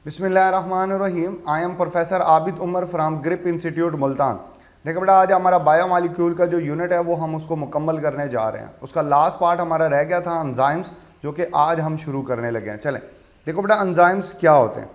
बिस्मिल्लाहिर्रहमानिर्रहीम। I am professor Abid Umar from grip institute Multan. देखो बेटा, आज हमारा बायोमॉलिक्यूल का जो यूनिट है वो हम उसको मुकम्मल करने जा रहे हैं। उसका लास्ट पार्ट हमारा रह गया था एंजाइम्स, जो कि आज हम शुरू करने लगे हैं। चलें, देखो बेटा, एंजाइम्स क्या होते हैं।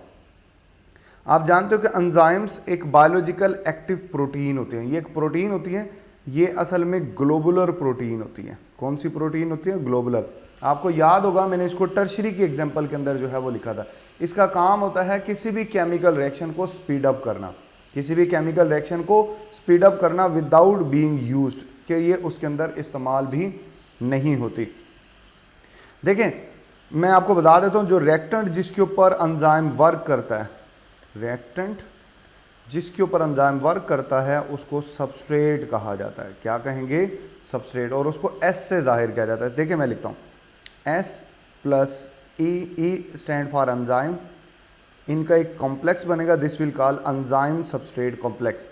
आप जानते हो कि एंजाइम्स एक बायोलॉजिकल एक्टिव प्रोटीन होते हैं। ये एक प्रोटीन होती है, ये असल में ग्लोबुलर प्रोटीन होती है। कौन सी प्रोटीन होती है? ग्लोबुलर। आपको याद होगा, मैंने इसको टर्शरी की एग्जांपल के अंदर जो है वो लिखा था। इसका काम होता है किसी भी केमिकल रिएक्शन को स्पीड अप करना, किसी भी केमिकल रिएक्शन को स्पीड अप करना विदाउट बीइंग यूज्ड, कि ये उसके अंदर इस्तेमाल भी नहीं होती। देखें, मैं आपको बता देता हूँ, जो रिएक्टेंट जिसके ऊपर एंजाइम वर्क करता है, रिएक्टेंट जिसके ऊपर एंजाइम वर्क करता है उसको सबस्ट्रेट कहा जाता है। क्या कहेंगे? सबस्ट्रेट। और उसको एस से जाहिर किया जाता है। देखिए, मैं लिखता हूँ S plus E, E stand for enzyme. इनका एक कॉम्प्लेक्स बनेगा, this will call enzyme substrate complex.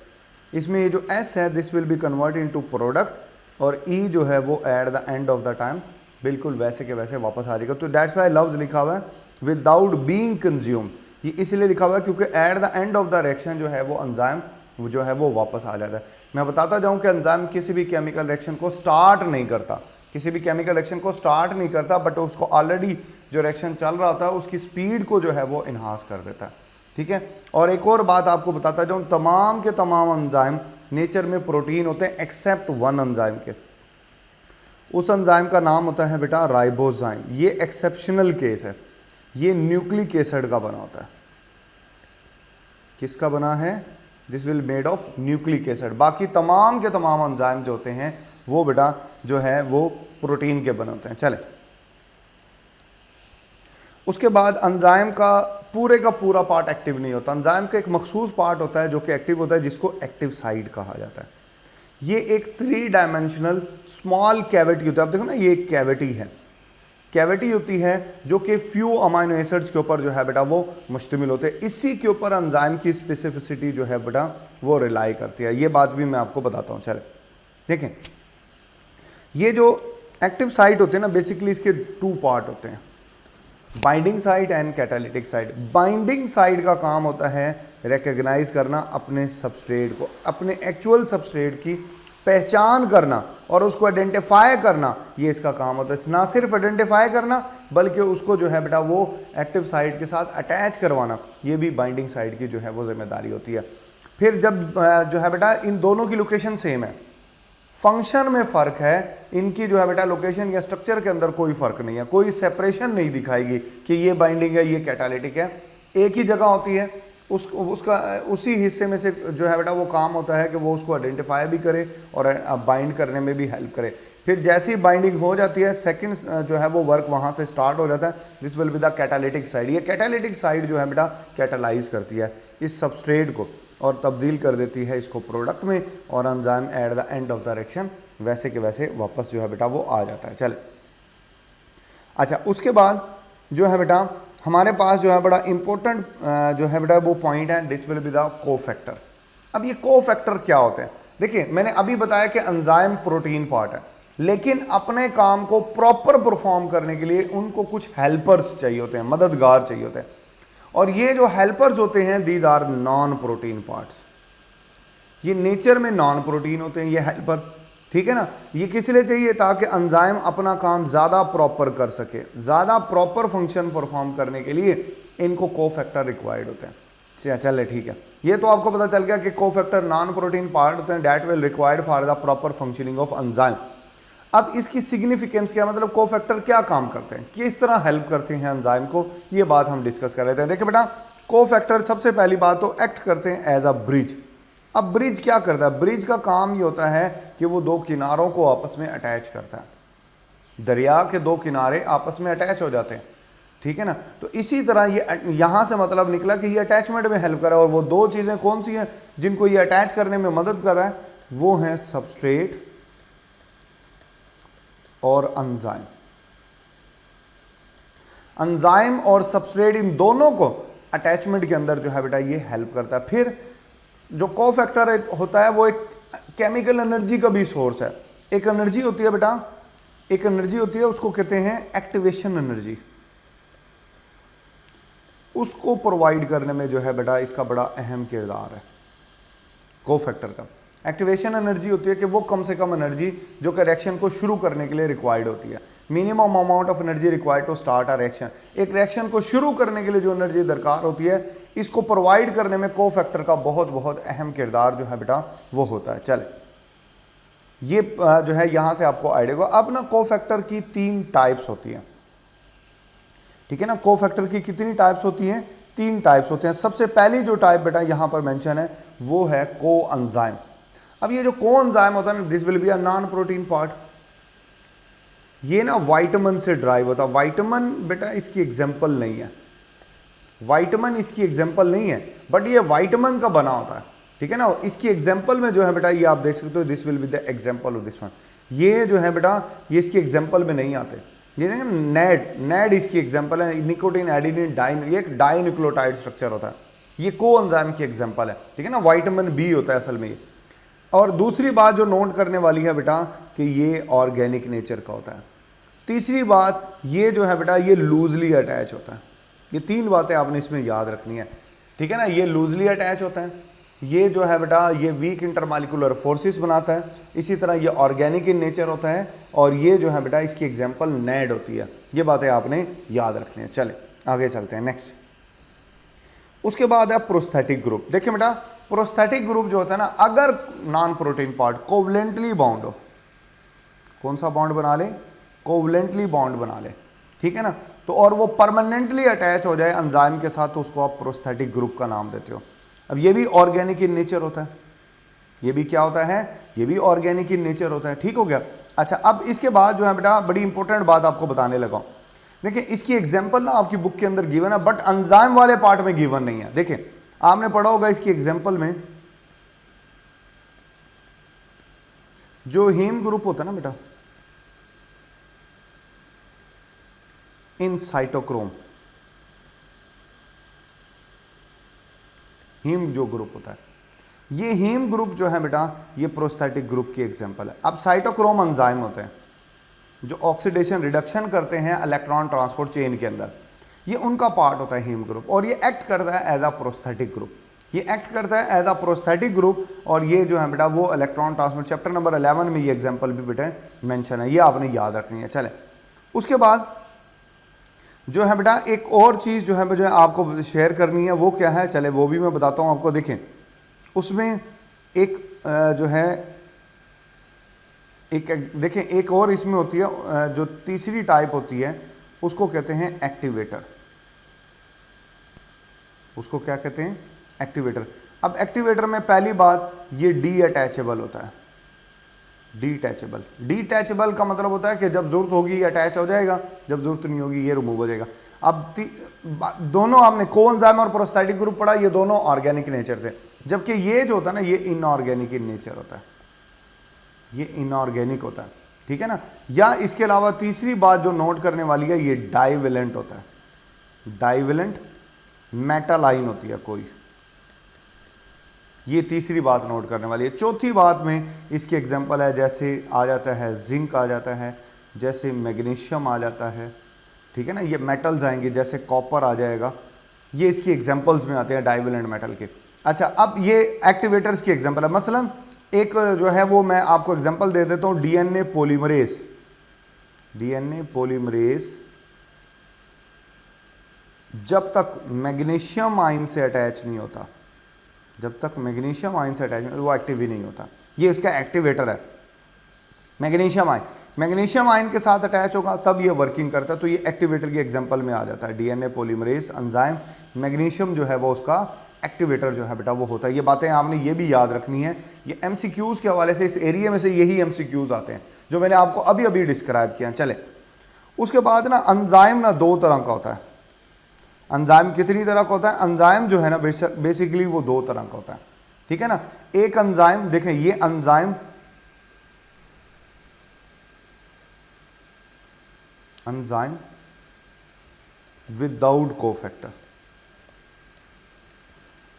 इसमें ये जो एस है this will be convert into product, और ई जो है वो at the end of the time बिल्कुल वैसे के वैसे वापस आ जाएगा। तो दैट्स वाई लफ्ज लिखा हुआ है विदाउट बीइंग कंज्यूम। ये इसलिए लिखा हुआ है क्योंकि at the end of the reaction जो है वो एंजाइम वो जो है वो वापस आ जाता है। मैं बताता जाऊं कि एंजाइम किसी भी केमिकल रिएक्शन को स्टार्ट नहीं करता, किसी भी केमिकल रिएक्शन को स्टार्ट नहीं करता, बट उसको ऑलरेडी जो रिएक्शन चल रहा होता है उसकी स्पीड को जो है वो इन्हांस कर देता है। ठीक है। और एक और बात आपको बताता जाऊं, तमाम के तमाम एंजाइम नेचर में प्रोटीन होते हैं एक्सेप्ट वन एंजाइम के। उस एंजाइम का नाम होता है बेटा राइबोजाइम। ये एक्सेप्शनल केस है, ये न्यूक्लिक एसिड का बना होता है। किसका बना है? This will made of nucleic acid. बाकी तमाम के तमाम एंजाइम जो होते हैं वो बेटा जो है वो प्रोटीन के बने होते हैं। चले, उसके बाद एंजाइम का पूरा पार्ट एक्टिव नहीं होता। एंजाइम का एक मखसूस पार्ट होता है जो कि एक्टिव होता है, जिसको एक्टिव साइट कहा जाता है। ये एक 3 डायमेंशनल स्मॉल कैविटी होता है। आप देखो ना, ये एक कैविटी है, कैविटी होती है जो कि फ्यू अमाइनो एसिड्स के ऊपर जो है बेटा वो मुश्तमिल होते हैं। इसी के ऊपर एंजाइम की स्पेसिफिसिटी जो है बेटा वो रिलाई करती है। ये बात भी मैं आपको बताता हूँ। चले देखें, ये जो एक्टिव साइट होते हैं ना, बेसिकली इसके 2 पार्ट होते हैं, binding site and catalytic site. Binding site का काम होता है रिकॉग्नाइज करना अपने सबस्ट्रेट को, अपने एक्चुअल सबस्ट्रेट की पहचान करना और उसको आइडेंटिफाई करना, ये इसका काम होता है। ना सिर्फ आइडेंटिफाई करना बल्कि उसको जो है बेटा वो एक्टिव साइट के साथ अटैच करवाना, ये भी बाइंडिंग साइट की जो है वो जिम्मेदारी होती है। फिर जब जो है बेटा इन दोनों की लोकेशन सेम है, फंक्शन में फ़र्क है, इनकी जो है बेटा लोकेशन या स्ट्रक्चर के अंदर कोई फ़र्क नहीं है, कोई सेपरेशन नहीं दिखाएगी कि ये बाइंडिंग है ये कैटालिटिक है, एक ही जगह होती है। उसका उसी हिस्से में से जो है बेटा वो काम होता है कि वो उसको आइडेंटिफाई भी करे और बाइंड करने में भी हेल्प करे। फिर जैसी बाइंडिंग हो जाती है, सेकंड जो है वो वर्क वहाँ से स्टार्ट हो जाता है, this will be the catalytic side. ये कैटालिटिक साइड जो है बेटा कैटालाइज करती है इस सबस्ट्रेट को और तब्दील कर देती है इसको प्रोडक्ट में, और enzyme at the end of the reaction वैसे के वैसे वापस जो है बेटा वो आ जाता है। चले, अच्छा, उसके बाद जो है बेटा हमारे पास जो है बड़ा इंपॉर्टेंट जो है बेटा वो पॉइंट है, this will be the cofactor. अब ये कोफैक्टर क्या होते हैं? देखिए, मैंने अभी बताया कि एंजाइम प्रोटीन पार्ट है, लेकिन अपने काम को प्रॉपर परफॉर्म करने के लिए उनको कुछ हेल्पर्स चाहिए होते हैं, मददगार चाहिए होते हैं। और ये जो हेल्पर्स होते हैं these are non protein parts. ये नेचर में नॉन प्रोटीन होते हैं ये हेल्पर, ठीक है ना। ये किस लिए चाहिए? ताकि एंजाइम अपना काम ज़्यादा प्रॉपर कर सके, ज़्यादा प्रॉपर फंक्शन परफॉर्म करने के लिए इनको कोफैक्टर रिक्वायर्ड होते हैं। चले ठीक है, ये तो आपको पता चल गया कि कोफैक्टर नॉन प्रोटीन पार्ट होते हैं that will required for the proper functioning of enzyme. अब इसकी सिग्निफिकेंस क्या, मतलब कोफैक्टर क्या काम करते हैं, किस तरह हेल्प करते हैं एंजाइम को, ये बात हम डिस्कस कर रहे थे। देखिए बेटा, कोफैक्टर सबसे पहली बात तो एक्ट करते हैं एज अ ब्रिज। अब ब्रिज क्या करता है? ब्रिज का काम ये होता है कि वो 2 किनारों को आपस में अटैच करता है। दरिया के 2 किनारे आपस में अटैच हो जाते हैं, ठीक है ना। तो इसी तरह ये यहाँ से मतलब निकला कि ये अटैचमेंट में हेल्प कर रहा है। और वो 2 चीज़ें कौन सी हैं जिनको ये अटैच करने में मदद कर रहा है? वो हैं सबस्ट्रेट और एंजाइम। एंजाइम और सबस्ट्रेट इन दोनों को अटैचमेंट के अंदर जो है बेटा ये हेल्प करता है। फिर जो कोफैक्टर होता है वो एक केमिकल एनर्जी का भी सोर्स है। एक एनर्जी होती है बेटा, एक एनर्जी होती है, उसको कहते हैं एक्टिवेशन एनर्जी। उसको प्रोवाइड करने में जो है बेटा इसका बड़ा अहम किरदार है कोफैक्टर का। एक्टिवेशन एनर्जी होती है कि वो कम से कम एनर्जी जो कि रिएक्शन को शुरू करने के लिए रिक्वायर्ड होती है, minimum amount of energy required to start a reaction. एक रिएक्शन को शुरू करने के लिए जो एनर्जी दरकार होती है, इसको प्रोवाइड करने में कोफैक्टर का बहुत बहुत अहम किरदार जो है बेटा वो होता है। चले, ये जो है यहां से आपको आइडिया होगा। अब ना कोफैक्टर की 3 टाइप्स होती हैं, ठीक है ना। कोफैक्टर की कितनी टाइप्स होती हैं? 3 टाइप्स होते हैं। सबसे पहली जो टाइप बेटा यहां पर मेंशन है वो है कोएंजाइम। अब ये जो कोएंजाइम होता है ना, this will be a non protein part. ये ना वाइटामिन से ड्राइव होता है। वाइटामिन बेटा इसकी एग्जांपल नहीं है, वाइटामिन इसकी एग्जांपल नहीं है, बट ये वाइटामिन का बना होता है, ठीक है ना। इसकी एग्जांपल में जो है बेटा ये आप देख सकते हो, this will be the example of this one. ये जो है बेटा ये इसकी एग्जांपल में नहीं आते। ये देखें नेड इसकी एग्जांपल है, निकोटीन एडेनिन डाइन, ये एक डाइन्यूक्लियोटाइड स्ट्रक्चर होता है, ये कोएंजाइम की एग्जांपल है, ठीक है ना। विटामिन बी होता है असल में ये। और दूसरी बात जो नोट करने वाली है बेटा कि ये ऑर्गेनिक नेचर का होता है। तीसरी बात ये जो है बेटा ये लूजली अटैच होता है। ये 3 बातें आपने इसमें याद रखनी है, ठीक है ना। ये लूजली अटैच होता है, ये जो है बेटा ये वीक इंटरमॉलिक्यूलर फोर्सेस बनाता है, इसी तरह ये ऑर्गेनिक इन नेचर होता है, और ये जो है बेटा इसकी एग्जांपल नेड होती है। ये बातें आपने याद रखनी है। चले आगे चलते हैं नेक्स्ट। उसके बाद है प्रोस्थेटिक ग्रुप। देखिए बेटा प्रोस्थेटिक ग्रुप जो होता है ना, अगर non protein part covalently bond हो, कौन सा बॉन्ड बना ले? कोवलेंटली बॉन्ड बना ले, ठीक है ना। तो और वो परमानेंटली अटैच हो जाए एंजाइम के साथ, तो उसको आप प्रोस्थेटिक ग्रुप का नाम देते हो। अब ये भी ऑर्गेनिक इन नेचर होता है, ये भी क्या होता है? ये भी ऑर्गेनिक इन नेचर होता है, ठीक हो गया। अच्छा, अब इसके बाद जो है बेटा बड़ी इंपॉर्टेंट बात आपको बताने लगा हूं। देखिए इसकी एग्जांपल ना आपकी बुक के अंदर गिवन है, बट एंजाइम वाले पार्ट में गिवन नहीं है। देखिए आपने पढ़ा होगा इसकी एग्जांपल में जो हीम ग्रुप होता है ना बेटा, इन साइटोक्रोम, हीम जो ग्रुप होता है, ये हीम ग्रुप जो है बेटा ये प्रोस्थेटिक ग्रुप की एग्जांपल है। अब साइटोक्रोम एंजाइम होते हैं जो ऑक्सीडेशन रिडक्शन करते हैं इलेक्ट्रॉन ट्रांसपोर्ट चेन के अंदर, ये उनका पार्ट होता है हीम ग्रुप, और ये एक्ट करता है एज अ प्रोस्थेटिक ग्रुप। ये एक्ट करता है एज अ प्रोस्थेटिक ग्रुप, और ये जो है बेटा वो इलेक्ट्रॉन ट्रांसपोर्ट चैप्टर नंबर 11 में ये एग्जांपल भी बेटा मेंशन है, ये आपने याद रखनी है। चले उसके बाद जो है बेटा एक और चीज़ जो है मुझे आपको शेयर करनी है, वो क्या है? चले वो भी मैं बताता हूँ आपको। देखें उसमें एक जो है एक देखें एक और इसमें होती है जो तीसरी टाइप होती है, उसको कहते हैं एक्टिवेटर। उसको क्या कहते हैं? एक्टिवेटर। अब एक्टिवेटर में पहली बात ये डी अटैचेबल होता है। डिटैचेबल, डिटैचेबल का मतलब होता है कि जब जरूरत होगी ये अटैच हो जाएगा, जब जरूरत नहीं होगी ये रिमूव हो जाएगा। अब दोनों आपने कोएंजाइम और प्रोस्थेटिक ग्रुप पढ़ा, ये दोनों ऑर्गेनिक नेचर थे, जबकि ये जो होता है ना ये इनऑर्गेनिक इन नेचर होता है, ये इनऑर्गेनिक होता है, ठीक है ना। या इसके अलावा तीसरी बात जो नोट करने वाली है, ये डाइवेलेंट होता है। डाइवेलेंट मेटल आइन होती है कोई, ये तीसरी बात नोट करने वाली है। चौथी बात में इसकी एग्जांपल है, जैसे आ जाता है जिंक आ जाता है, जैसे मैग्नीशियम आ जाता है, ठीक है ना। ये मेटल्स आएंगे जैसे कॉपर आ जाएगा, ये इसकी एग्जांपल्स में आते हैं डाइवेलेंट मेटल के। अच्छा, अब ये एक्टिवेटर्स की एग्जांपल है। मसलन एक जो है वो मैं आपको एग्जांपल दे देता हूँ, डीएनए पॉलीमरेज। डीएनए पॉलीमरेज जब तक मैग्नीशियम आयन से अटैच नहीं होता, जब तक मैग्नीशियम आयन से अटैच वो एक्टिव ही नहीं होता, ये इसका एक्टिवेटर है। मैग्नीशियम आयन, मैग्नीशियम आयन के साथ अटैच होगा तब ये वर्किंग करता है, तो ये एक्टिवेटर की एग्जांपल में आ जाता है। डीएनए पॉलीमरेज एंजाइम, मैग्नीशियम जो है वो उसका एक्टिवेटर जो है बेटा वो होता है। ये बातें आपने ये भी याद रखनी है। ये एमसीक्यूज के हवाले से इस एरिया में से यही एमसीक्यूज आते हैं जो मैंने आपको अभी अभी डिस्क्राइब किया। चले उसके बाद ना एंजाइम ना 2 तरह का होता है। एंजाइम कितनी तरह का होता है? एंजाइम जो है ना बेसिकली वो 2 तरह का होता है, ठीक है ना। एक एंजाइम देखें, ये एंजाइम एंजाइम विदाउट कोफैक्टर।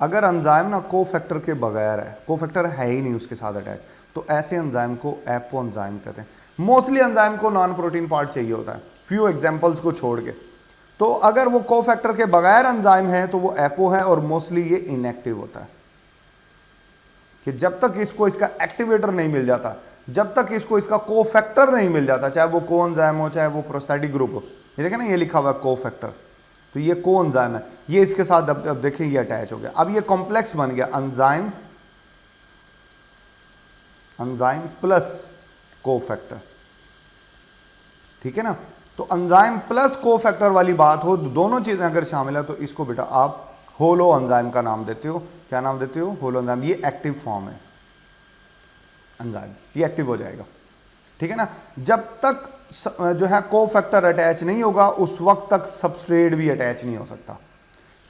अगर एंजाइम ना कोफैक्टर के बगैर है, कोफैक्टर है ही नहीं उसके साथ अटैच, तो ऐसे एंजाइम को एपो एंजाइम कहते हैं। मोस्टली एंजाइम को नॉन प्रोटीन पार्ट चाहिए होता है, फ्यू एग्जांपल्स को छोड़ के। तो अगर वो कोफैक्टर के बगैर एंजाइम है तो वो एपो है, और मोस्टली ये इनएक्टिव होता है, कि जब तक इसको इसका एक्टिवेटर नहीं मिल जाता, जब तक इसको इसका कोफैक्टर नहीं मिल जाता, चाहे वो कोएंजाइम हो चाहे वो प्रोस्थेटिक ग्रुप हो। ये देखें ना, ये लिखा हुआ है कोफैक्टर, तो ये कोएंजाइम है, ये इसके साथ अब देखें ये अटैच हो गया। अब ये कॉम्प्लेक्स बन गया एंजाइम, एंजाइम प्लस कोफैक्टर, ठीक है ना। तो एंजाइम प्लस कोफैक्टर वाली बात हो, दोनों चीजें अगर शामिल है तो इसको बेटा आप होलो एंजाइम का नाम देते हो। क्या नाम देते हो? Holo enzyme. ये एक्टिव फॉर्म है एंजाइम, ये एक्टिव हो जाएगा, ठीक है ना। जब तक जो है कोफैक्टर अटैच नहीं होगा उस वक्त तक सबस्ट्रेट भी अटैच नहीं हो सकता।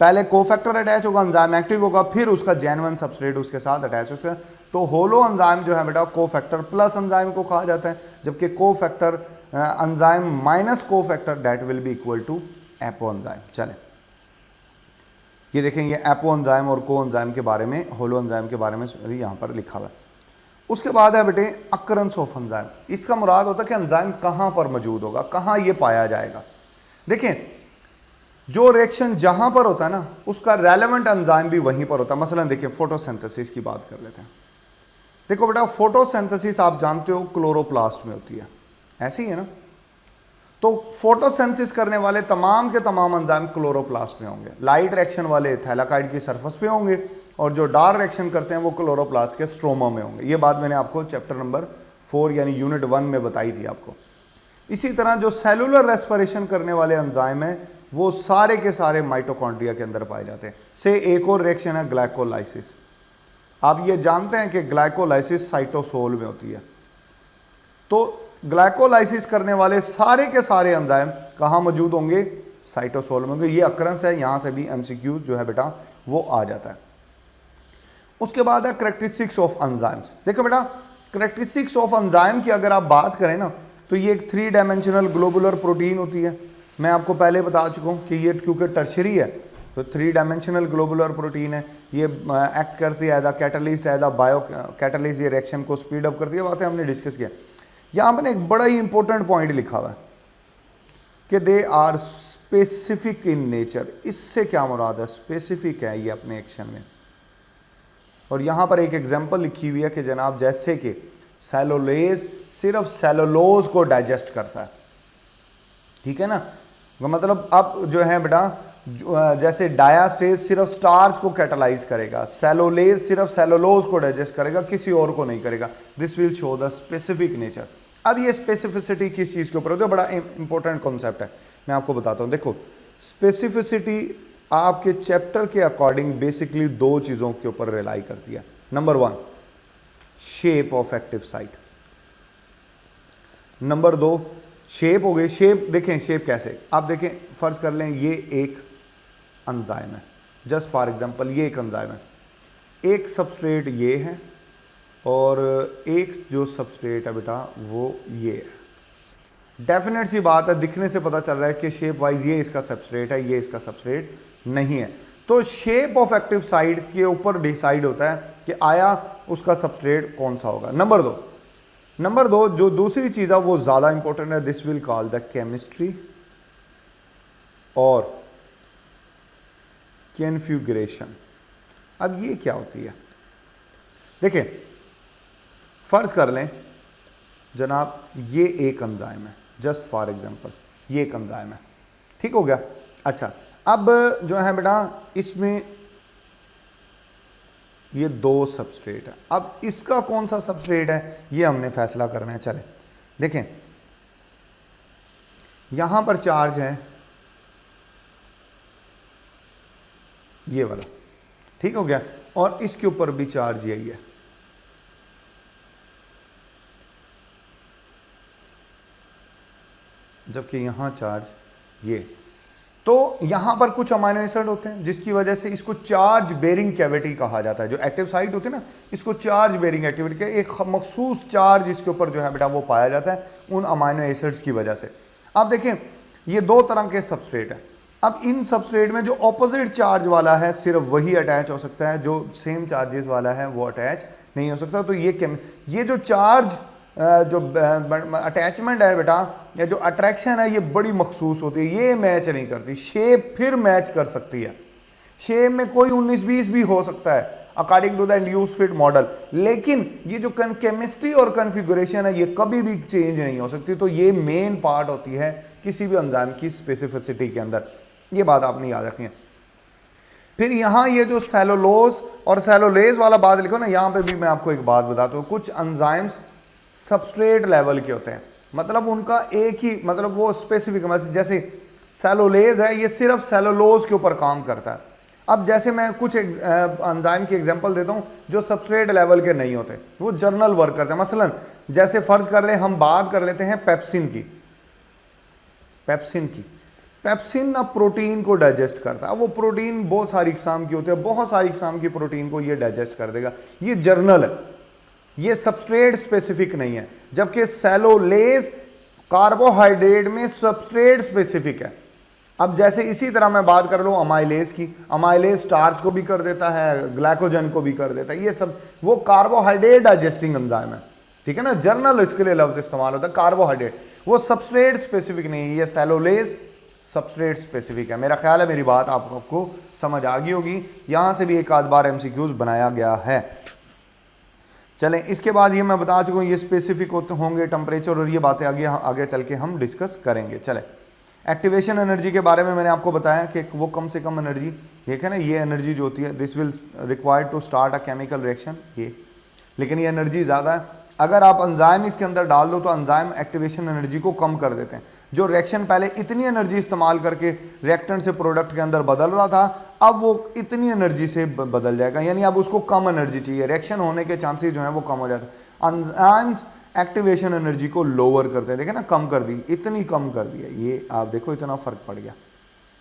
पहले कोफैक्टर अटैच होगा, एंजाइम एक्टिव होगा, फिर उसका जेन्युइन सबस्ट्रेट उसके साथ अटैच होता है। तो होलो एंजाइम जो है बेटा कोफैक्टर प्लस एंजाइम को कहा जाता है, जबकि cofactor enzyme minus cofactor that will be equal to apoenzyme. चलें, ये देखें, ये एपो एंजाइम और को एंजाइम के बारे में, होलो एंजाइम के बारे में यहाँ पर लिखा हुआ है। उसके बाद है बेटे अकरेंस ऑफ एंजाइम। इसका मुराद होता है कि एंजाइम कहाँ पर मौजूद होगा, कहाँ ये पाया जाएगा। देखें, जो रिएक्शन जहाँ पर होता है ना उसका रेलेवेंट एंजाइम भी वहीं पर होता है। मसलन देखिए फोटोसिंथेसिस की बात कर लेते हैं। देखो बेटा, फोटोसिंथेसिस आप जानते हो क्लोरोप्लास्ट में होती है, ऐसे ही है ना। तो फोटोसिंथेसिस करने वाले तमाम के तमाम एंजाइम क्लोरोप्लास्ट में होंगे। लाइट रिएक्शन वाले थैलाकाइड की सरफेस पे होंगे, और जो डार्क रिएक्शन करते हैं वो क्लोरोप्लास्ट के स्ट्रोमा में होंगे। ये बात मैंने आपको चैप्टर नंबर 4 यानी यूनिट 1 में बताई थी आपको। इसी तरह जो सेलुलर रेस्पिरेशन करने वाले एंजाइम हैं वो सारे के सारे माइटोकॉन्ड्रिया के अंदर पाए जाते हैं। से एक और रिएक्शन है ग्लाइकोलाइसिस। आप ये जानते हैं कि ग्लाइकोलाइसिस साइटोसोल में होती है। तो ग्लाइकोलाइसिस करने वाले सारे के सारे एंजाइम कहाँ मौजूद होंगे? साइटोसोल में होंगे। ये अकरेंस है, यहाँ से भी एमसीक्यूज जो है बेटा वो आ जाता है। उसके बाद है करेक्टरिस्टिक्स ऑफ एंजाइम्स। देखो बेटा, करेक्टरिस्टिक्स ऑफ एंजाइम की अगर आप बात करें ना तो ये एक 3 डायमेंशनल ग्लोबुलर प्रोटीन होती है। मैं आपको पहले बता चुका हूँ कि ये क्योंकि टर्शरी है तो 3 डायमेंशनल ग्लोबुलर प्रोटीन है। ये एक्ट करती है as a catalyst, as a biocatalyst, ये रिएक्शन को स्पीड अप करती है। बातें हमने डिस्कस किया। यहाँ पर एक बड़ा ही इंपॉर्टेंट पॉइंट लिखा हुआ है कि they are specific in nature. इससे क्या मुराद है? स्पेसिफिक है ये अपने एक्शन में। और यहाँ पर एक एग्जांपल लिखी हुई है कि जनाब जैसे कि सेलुलोज सिर्फ सेलुलोज को डाइजेस्ट करता है, ठीक है ना। मतलब अब जो है बेटा जैसे डायास्टेज सिर्फ स्टार्च को कैटलाइज करेगा, सेलुलोज सिर्फ सेलुलोज को डाइजेस्ट करेगा, किसी और को नहीं करेगा। This will show the specific nature. अब ये स्पेसिफिसिटी किस चीज़ के ऊपर होती है? बड़ा इंपॉर्टेंट कॉन्सेप्ट है, मैं आपको बताता हूँ। देखो, स्पेसिफिसिटी आपके चैप्टर के अकॉर्डिंग बेसिकली 2 चीज़ों के ऊपर रिलाई करती है। Number 1 shape of active site, number 2 shape हो गई। शेप देखें, शेप कैसे? आप देखें, फर्ज कर लें ये एक एंजाइम है, जस्ट फॉर एग्जांपल ये एक एंजाइम है। एक सबस्ट्रेट ये है और एक जो सबस्ट्रेट है बेटा वो ये है। डेफिनेट सी बात है, दिखने से पता चल रहा है कि शेप वाइज ये इसका सबस्ट्रेट है, ये इसका सबस्ट्रेट नहीं है। तो शेप ऑफ एक्टिव साइट के ऊपर डिसाइड होता है कि आया उसका सबस्ट्रेट कौन सा होगा। नंबर दो जो दूसरी चीज़ है वो ज़्यादा इंपॉर्टेंट है। This will call the chemistry और कॉन्फ़िगरेशन। अब ये क्या होती है? देखिए, फर्ज कर लें जनाब ये एक एंजाइम है, जस्ट फॉर एग्जांपल ये एक एंजाइम है, ठीक हो गया। अच्छा, अब जो है बेटा इसमें ये 2 सबस्ट्रेट है। अब इसका कौन सा सबस्ट्रेट है ये हमने फैसला करना है। चले देखें, यहां पर चार्ज है ये वाला, ठीक हो गया, और इसके ऊपर भी चार्ज यही है। जबकि यहां चार्ज ये। तो यहां पर कुछ अमाइनो एसिड होते हैं जिसकी वजह से इसको चार्ज बेरिंग कैविटी कहा जाता है। जो एक्टिव साइट होती है ना, इसको चार्ज बेरिंग एक्टिविटी के एक मखसूस चार्ज इसके ऊपर जो है बेटा वो पाया जाता है उन अमाइनो एसिड्स की वजह से। अब देखें, ये 2 तरह के सबस्ट्रेट हैं। अब इन सबस्ट्रेट में जो ऑपोजिट चार्ज वाला है सिर्फ वही अटैच हो सकता है, जो सेम चार्जेस वाला है वो अटैच नहीं हो सकता। तो ये जो चार्ज जो अटैचमेंट है बेटा या जो अट्रैक्शन है ये बड़ी मखसूस होती है, ये मैच नहीं करती। शेप फिर मैच कर सकती है, शेप में कोई 19-20 भी हो सकता है according to the induce fit model, लेकिन ये जो केमिस्ट्री और कॉन्फ़िगरेशन है ये कभी भी चेंज नहीं हो सकती। तो ये मेन पार्ट होती है किसी भी एंजाइम की स्पेसिफिसिटी के अंदर, ये बात आपने याद रखनी है। फिर यहाँ ये जो सेलुलोज और सेलुलेज वाला बात लिखो ना, यहाँ पे भी मैं आपको एक बात बताता हूँ, कुछ एंजाइम्स सबस्ट्रेट लेवल के होते हैं, मतलब उनका एक ही मतलब वो स्पेसिफिक, जैसे सेलुलेज है ये सिर्फ सेलुलोज के ऊपर काम करता है। अब जैसे मैं कुछ एंजाइम की एग्जांपल देता हूँ जो सबस्ट्रेट लेवल के नहीं होते, वो जर्नल वर्क करते हैं। मसलन जैसे फर्ज कर ले हम बात कर लेते हैं पेप्सिन की। पेप्सिन ना प्रोटीन को डाइजेस्ट करता है, वो प्रोटीन बहुत सारी किस्म की होती है, बहुत सारी किस्म की प्रोटीन को ये डाइजेस्ट कर देगा, ये जर्नल है, ये सबस्ट्रेट स्पेसिफिक नहीं है। जबकि सेलुलेज कार्बोहाइड्रेट में सबस्ट्रेट स्पेसिफिक है। अब जैसे इसी तरह मैं बात कर लूँ अमाइलेज की, अमाइलेज स्टार्च को भी कर देता है, ग्लाइकोजन को भी कर देता है, ये सब वो कार्बोहाइड्रेट डाइजेस्टिंग एंजाइम है, ठीक है ना। जर्नल इसके लिए लफ्ज इस्तेमाल होता है कार्बोहाइड्रेट, वो सबस्ट्रेट स्पेसिफिक नहीं है, ये सेलुलेज सबस्ट्रेट स्पेसिफिक है। मेरा ख्याल है मेरी बात आपको समझ आ गई होगी, यहाँ से भी एक आध बार MCQs बनाया गया है। चलें, इसके बाद ये मैं बता चुका हूँ ये स्पेसिफिक होंगे टेम्परेचर, और ये बातें आगे चल के हम डिस्कस करेंगे। चलें, एक्टिवेशन एनर्जी के बारे में मैंने आपको बताया कि वो कम से कम एनर्जी, ये है ना, ये एनर्जी जो होती है this will required to start a chemical reaction, ये, लेकिन ये एनर्जी ज़्यादा है। अगर आप एंजाइम इसके अंदर डाल दो तो एंजाइम एक्टिवेशन एनर्जी को कम कर देते हैं। जो रिएक्शन पहले इतनी एनर्जी इस्तेमाल करके रिएक्टेंट से प्रोडक्ट के अंदर बदल रहा था, अब वो इतनी एनर्जी से बदल जाएगा, यानी अब उसको कम एनर्जी चाहिए, रिएक्शन होने के चांसेस जो हैं वो कम हो जाते हैं। एंजाइम्स एक्टिवेशन एनर्जी को लोअर करते हैं, देखें ना, कम कर दी, इतनी कम कर दी है, ये आप देखो इतना फर्क पड़ गया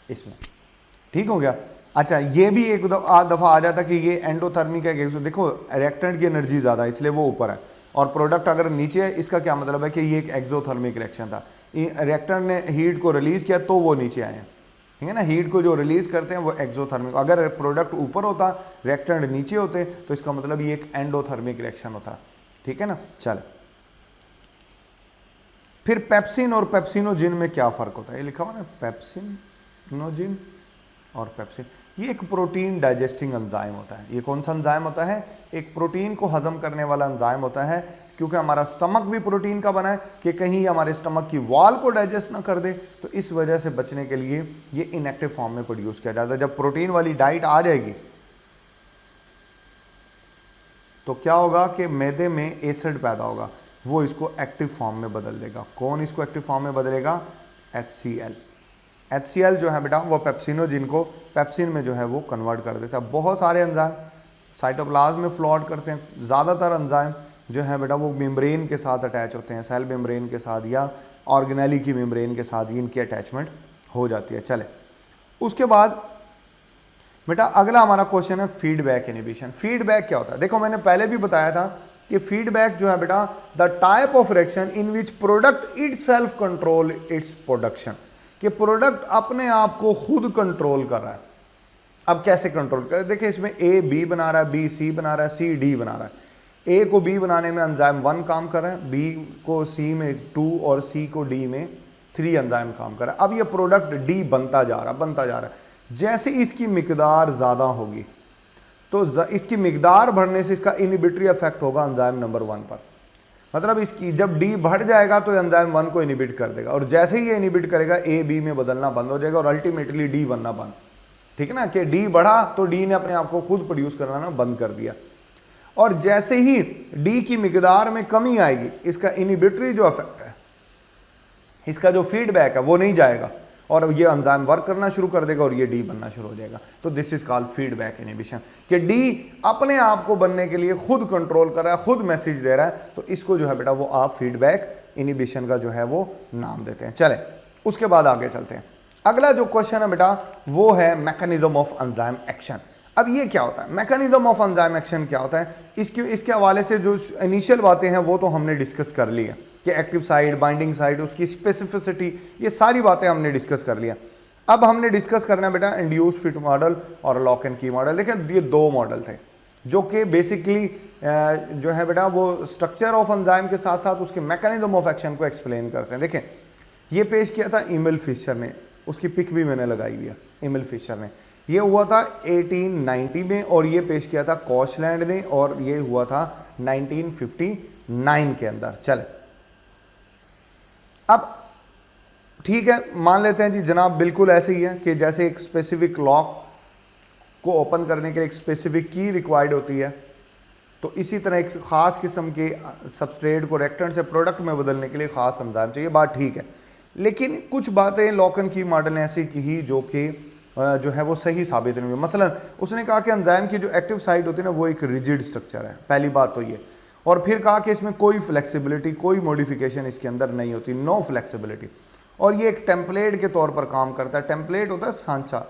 इसमें, ठीक हो गया। अच्छा, ये भी एक दफ़ा आ जाता कि ये एंडोथर्मिक है, देखो रिएक्टेंट की एनर्जी ज़्यादा है इसलिए वो ऊपर है, और प्रोडक्ट अगर नीचे है, इसका क्या मतलब है कि ये एक एक्सोथर्मिक रिएक्शन था, रिएक्टेंट ने हीट को रिलीज़ किया तो वो नीचे आए हैं, ठीक है ना। हीट को जो रिलीज़ करते हैं वो एक्सोथर्मिक, अगर प्रोडक्ट ऊपर होता रिएक्टेंट नीचे होते तो इसका मतलब ये एक एंडोथर्मिक रिएक्शन होता, ठीक है ना। चल, फिर पेप्सिन और पेप्सिनोजिन में क्या फ़र्क होता है, ये लिखा हुआ ना, पेप्सिनोजिन और पेप्सिन, ये एक प्रोटीन डाइजेस्टिंग एंजाइम होता है। ये कौन सा एंजाइम होता है, एक प्रोटीन को हजम करने वाला एंजाइम होता है, क्योंकि हमारा स्टमक भी प्रोटीन का बना है कि कहीं हमारे स्टमक की वॉल को डाइजेस्ट ना कर दे, तो इस वजह से बचने के लिए ये इनएक्टिव फॉर्म में प्रोड्यूस किया जाता है। जब प्रोटीन वाली डाइट आ जाएगी तो क्या होगा कि मैदे में एसिड पैदा होगा, वो इसको एक्टिव फॉर्म में बदल देगा। कौन इसको एक्टिव फॉर्म में बदलेगा, HCl जो है बेटा वो पेप्सिनोजिन को पेप्सिन में जो है वो कन्वर्ट कर देता है। बहुत सारे एंजाइम साइटोप्लाज्म में फ्लॉट करते हैं, ज़्यादातर एंजाइम जो है बेटा वो मेम्ब्रेन के साथ अटैच होते हैं, सेल मेम्ब्रेन के साथ या ऑर्गेनेली की मेम्ब्रेन के साथ इनकी अटैचमेंट हो जाती है। चले, उसके बाद बेटा अगला हमारा क्वेश्चन है फीडबैक इनहिबिशन। फीडबैक क्या होता है, देखो मैंने पहले भी बताया था कि फीडबैक जो है बेटा the type of reaction in which product itself control its production, कि प्रोडक्ट अपने आप को खुद कंट्रोल कर रहा है। अब कैसे कंट्रोल कर, देखिए इसमें A B बना रहा है, B C बना रहा है, C D बना रहा है। A को B बनाने में एंजाइम 1 काम कर रहा है, B को C में 2 और C को D में 3 एंजाइम काम कर रहा है। अब ये प्रोडक्ट D बनता जा रहा है। जैसे इसकी मिकदार ज़्यादा होगी तो इसकी मिकदार बढ़ने से इसका इनहिबिटरी इफेक्ट होगा एंजाइम नंबर 1 पर। मतलब इसकी जब D बढ़ जाएगा तो एंजाइम 1 को इनहिबिट कर देगा, और जैसे ही ये इनहिबिट करेगा A B में बदलना बंद हो जाएगा और अल्टीमेटली D बनना बंद, ठीक है ना, कि D बढ़ा तो D ने अपने आप को खुद प्रोड्यूस करना बंद कर दिया। और जैसे ही D की मिकदार में कमी आएगी, इसका इनहिबिटरी जो इफेक्ट है, इसका जो फीडबैक है वो नहीं जाएगा और ये एंजाइम वर्क करना शुरू कर देगा और ये D बनना शुरू हो जाएगा। तो this is called feedback inhibition, कि D अपने आप को बनने के लिए खुद कंट्रोल कर रहा है, खुद मैसेज दे रहा है, तो इसको जो है बेटा वो आप फीडबैक इनहिबिशन का जो है वो नाम देते हैं। चले, उसके बाद आगे चलते हैं। अगला जो क्वेश्चन है बेटा वो है मैकेनिज्म ऑफ एंजाइम एक्शन। अब ये क्या होता है, मैकेनिज्म ऑफ एंजाइम एक्शन क्या होता है, इसके हवाले से जो इनिशियल बातें हैं वो तो हमने डिस्कस कर ली है कि एक्टिव साइड, बाइंडिंग साइड, उसकी स्पेसिफिसिटी, ये सारी बातें हमने डिस्कस कर लिया। अब हमने डिस्कस करना है बेटा इंड्यूस फिट मॉडल और लॉक एंड की मॉडल। देखें ये 2 मॉडल थे, जो कि बेसिकली जो है बेटा वो स्ट्रक्चर ऑफ एंजाइम के साथ साथ उसके मैकेनिज्म ऑफ एक्शन को एक्सप्लेन करते हैं। देखें, ये पेश किया था एमिल फिशर ने, उसकी पिक भी मैंने लगाई हुई है, एमिल फिशर ने। ये हुआ था 1890 में, और ये पेश किया था कॉशलैंड ने, और ये हुआ था 1959 के अंदर। चले, अब ठीक है, मान लेते हैं जी जनाब बिल्कुल ऐसे ही है कि जैसे एक स्पेसिफिक लॉक को ओपन करने के लिए एक स्पेसिफिक की रिक्वायर्ड होती है, तो इसी तरह एक ख़ास किस्म के सबस्ट्रेट को रिएक्टेंट से प्रोडक्ट में बदलने के लिए ख़ास एंजाइम चाहिए। बात ठीक है, लेकिन कुछ बातें लॉक एंड की मॉडल ने ऐसी की जो कि जो है वो सही साबित नहीं हुई। मसलन उसने कहा कि एंजाइम की जो एक्टिव साइट होती है ना वो एक रिजिड स्ट्रक्चर है, पहली बात तो ये। और फिर कहा कि इसमें कोई फ्लेक्सिबिलिटी, कोई मॉडिफिकेशन इसके अंदर नहीं होती, नो फ्लेक्सिबिलिटी। और ये एक टेम्पलेट के तौर पर काम करता है। टेम्पलेट होता है सांचा,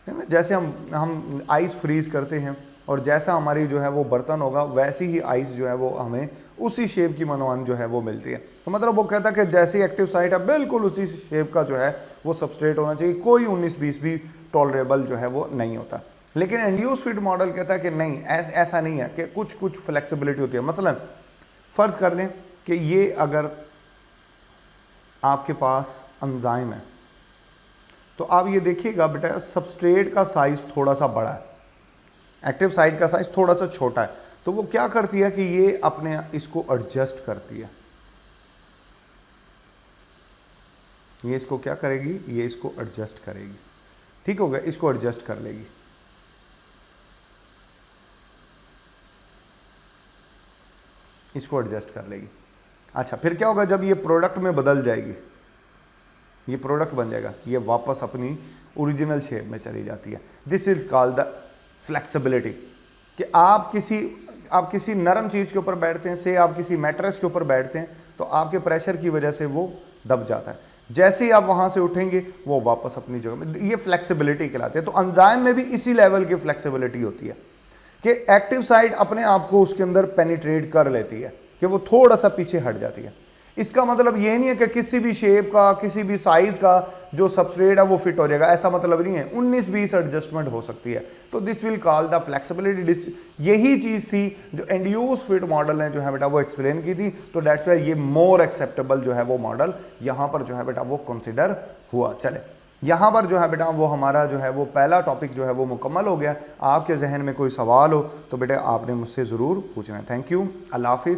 है ना, जैसे हम आइस फ्रीज करते हैं और जैसा हमारी जो है वो बर्तन होगा वैसी ही आइस जो है वो हमें उसी शेप की मनोवन जो है वो मिलती है। तो मतलब वो कहता है कि जैसी एक्टिव साइट है बिल्कुल उसी शेप का जो है वो सबस्ट्रेट होना चाहिए, कोई 19-20 भी टॉलरेबल जो है वो नहीं होता। लेकिन इंड्यूस फीड मॉडल कहता है कि नहीं, ऐसा नहीं है, कि कुछ कुछ फ्लेक्सिबिलिटी होती है। मसलन फ़र्ज़ कर लें कि ये अगर आपके पास एंजाइम है, तो आप ये देखिएगा बेटा सबस्ट्रेट का साइज़ थोड़ा सा बड़ा है, एक्टिव साइट का साइज़ थोड़ा सा छोटा है, तो वो क्या करती है कि ये अपने इसको एडजस्ट करती है। ये इसको क्या करेगी, ये इसको एडजस्ट करेगी, ठीक हो गया, इसको एडजस्ट कर लेगी। इसको एडजस्ट कर लेगी। अच्छा, फिर क्या होगा, जब ये प्रोडक्ट में बदल जाएगी, ये प्रोडक्ट बन जाएगा, ये वापस अपनी ओरिजिनल शेप में चली जाती है। This is called the flexibility. कि आप किसी नरम चीज़ के ऊपर बैठते हैं, से आप किसी मैट्रेस के ऊपर बैठते हैं, तो आपके प्रेशर की वजह से वो दब जाता है, जैसे ही आप वहाँ से उठेंगे वो वापस अपनी जगह में, ये फ्लेक्सिबिलिटी कहलाते हैं। तो एंजाइम में भी इसी लेवल की फ्लेक्सिबिलिटी होती है कि एक्टिव साइट अपने आप को उसके अंदर पेनिट्रेट कर लेती है, कि वो थोड़ा सा पीछे हट जाती है। इसका मतलब ये नहीं है कि किसी भी शेप का, किसी भी साइज का जो सबस्ट्रेट है वो फिट हो जाएगा, ऐसा मतलब नहीं है। 19-20 एडजस्टमेंट हो सकती है। तो this will call the flexibility. यही चीज़ थी जो इंड्यूस फिट मॉडल ने जो है बेटा वो एक्सप्लेन की थी। तो डेट्स वाई ये मोर एक्सेप्टेबल जो है वो मॉडल यहाँ पर जो है बेटा वो कंसिडर हुआ। चले, यहाँ पर जो है बेटा वो हमारा जो है वो पहला टॉपिक जो है वो मुकम्मल हो गया। आपके जहन में कोई सवाल हो तो बेटा आपने मुझसे ज़रूर पूछना है। थैंक यू, अल्लाह हाफिज़।